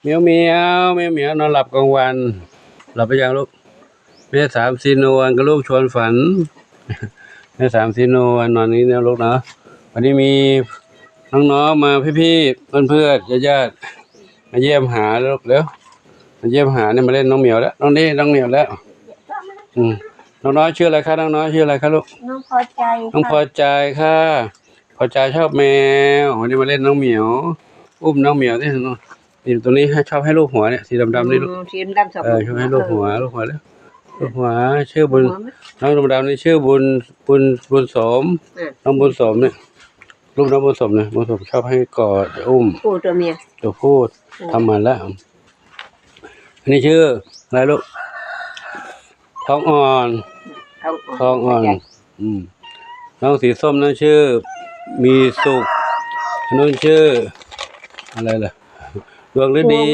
เหมียวเหมียวเหมียวเหมียวนอนหลับกลางวันหลับไปยังลูกแม่3 4 วันก็ลูกชวนฝันแม่3 4 วันนอนนี้นะลูกเนาะวันนี้มีน้องๆมาพี่ๆเพื่อนๆญาติๆมาเยี่ยมหาลูกเร็วมาเยี่ยมหาเนี่ยมาเล่นน้องเหมียวแล้วน้องเหมียวแล้วน้องน้อยชื่ออะไรคะน้องน้อยชื่ออะไรคะลูกน้องพอใจน้องพอใจค่ะพอใจชอบแมววันนี้มาเล่นน้องเหมียวอุ้มน้องเหมียวที่นี่ตัวนี้ชอบให้ลูกหัวเนี่ยสีดำๆนี่ลูกสีดำชอบให้ลูกหัวแล้วลูกหัวชื่อบุญน้องดำๆนี่ชื่อบุญสมน้องบุญสมเนี่ยลูกน้องบุญสมเนี่ยบุญสมชอบให้กอดอุ้มผู้ตัวเมียตัวพูดทำมันแล้วอันนี้ชื่ออะไรลูกทองอ่อนน้องสีส้มนั่นชื่อมีสุขนู่นชื่ออะไรล่ะดวงฤดี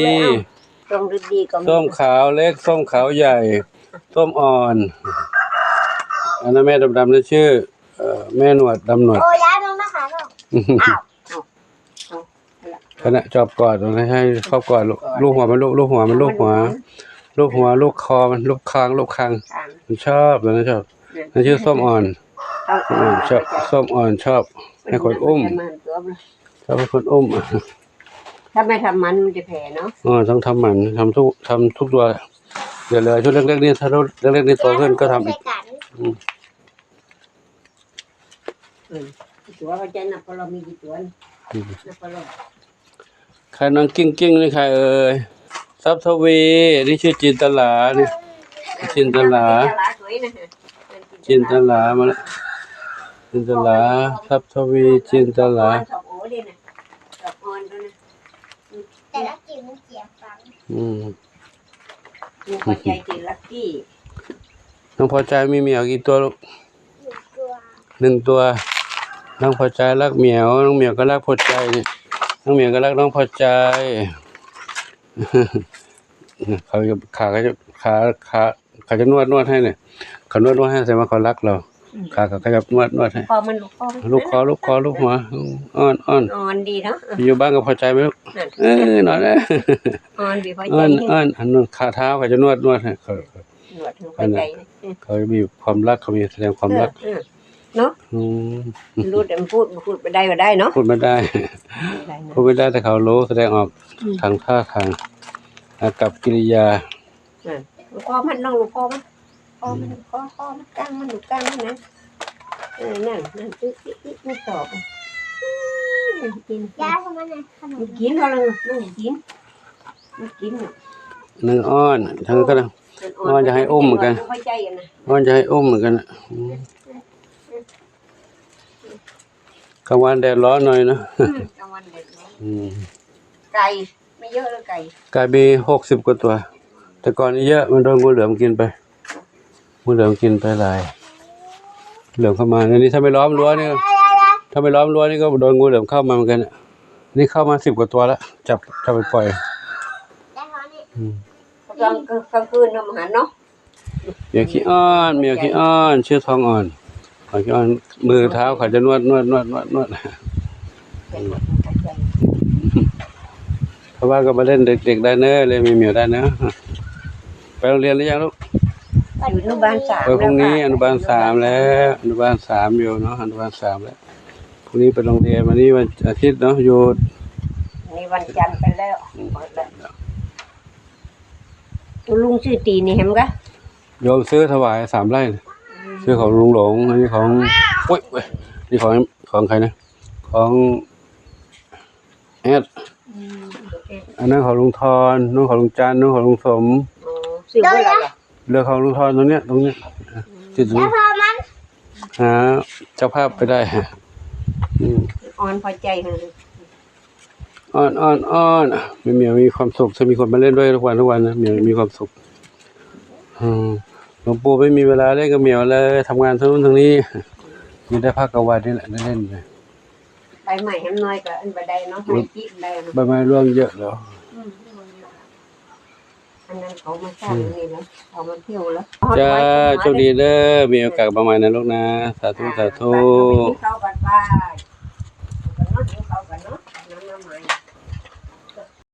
ส้มขาวเล็กส้มขาวใหญ่ส้มอ่อนอันนั้นแม่ดำๆนั่นชื่อแม่หนวดดำหนวดโอ้ยน้องนะคะอ้าวขณะจอบกอดนะให้ครอบกอดลูกหัวมันลูกหัวมันลูกคอมันลูกคางมันชอบเลยนะชอบนั่นชื่อส้มอ่อนชอบส้มอ่อนชอบให้คนอุ้มชอบให้คนอุ้มถ้าไม่ทำมันจะแผลเนาะต้องทำมันทำทุกตัวเดี๋ยวเลยชุดเล็กๆนี่ถ้าเล็กๆนี่โตขึ้นก็ทำอีกตัวเขาใจนับพอเรามีกี่ตัวนับพอเราใครน้องกิ้งนี่ใครทรัพย์ทวีนี่ชื่อจินตลานี่จินตลามาแล้วจินตลาทรัพย์ทวีจินตลาแต่ละกิ่งมันเกี่ยวกันน้องพอใจกินลักกี้น้องพอใจมีเหมียวกี่ตัวลูก1 ตัวน้องพอใจรักเหมียวน้องเหมียวก็รักพอใจน้องเหมียวก็รักน้องพอใจเขาจะขาจะนวดให้เนี่ยเขานวดให้แสดงว่าเขารักเราขาเขาจะนวดให้พอมันลูกคอลูกหัวอ้อนดีเนาะอยู่บ้านก็พอใจไหมลูกนอนเลยอ้อนดีพอใจอ้อนอันนู้นขาเท้าเขาจะนวดให้เขามีความรักเขามีแสดงความรักเนาะรู้แต่พูดไปได้ก็ได้เนาะพูดไม่ได้แต่เขารู้แสดงออกทางท่าทางกับกิริยาลูกคอมันน้องลูกคอมันกลางมันนะนั่นไม่ตอบกินยาทำไมนะกินเขาเลยกินนึงอ้อนทั้งก็อ้อนจะให้อุ้มเหมือนกันอ้อนจะให้อุ้มเหมือนกันกลางวันแดดร้อนหน่อยนะกลางวันแดดร้อนไก่ไม่เยอะเลยไก่มี60 กว่าตัวแต่ก่อนนี้เยอะมันโดนงูเหลือมกินไปหลายเหลือมเข้ามาในนี้ถ้าไม่ล้อมรั้วนี่ก็โดนงูเหลือมเข้ามาเหมือนกันนี่เข้ามา10 กว่าตัวแล้วจับไปปล่อยกลางคืนทำอาหารเนาะเหมียวขี้อ้อนชื่อทองอ่อนมือเท้าเขาจะนวดเพราะว่าก็มาเล่นเด็กๆได้เนอะเลยมีเหมียวได้เนอะไปโรงเรียนหรือยังลูกอยู่อนุบาล 3พรุ่งนี้อนุบาล 3แล้วอนุบาล 3อยู่เนาะอนุบาล 3แล้วพรุ่งนี้ไปโรงเรียนวันนี้วันอาทิตย์เนาะหยุดนี่วันจันทร์ไปแล้วลุงซื้อตีนี่เห็นมั้ยโยมซื้อถวาย3 ไร่ซื้อของลุงหลงอันนี้ของนี่ของใครนะของแอดอันนั้นของลุงทอนนู่นของลุงจันนู่นของลุงสมซื้อเมื่อไหร่เรือของลุงทอนตรงเนี้ยจุดนี้เจ้าภาพไปได้อ่อนพอใจเลยอ้อนเหมียวมีความสุขจะมีคนมาเล่นด้วยทุกวันนะเหมียวมีความสุขหลวงปู่ไม่มีเวลาเล่นกับเหมียวเลยทำงานทั้งนู้นทั้งนี้มีได้พักกลางวันนี่แหละได้เล่นไปใหม่ให้น้อยก็อันไปได้เนาะไม่กินได้เนาะใบไม้ร่วงเยอะแล้วอันนั้นเขามาสร้างนี่แล้วเขามาเที่ยวแล้วจ้าโชคดีเด้อมีโอกาสประมาณนั้นลูกนะสาธุเข้ากันไปกันเนาะเข้ากันเนาะน้ำใหม่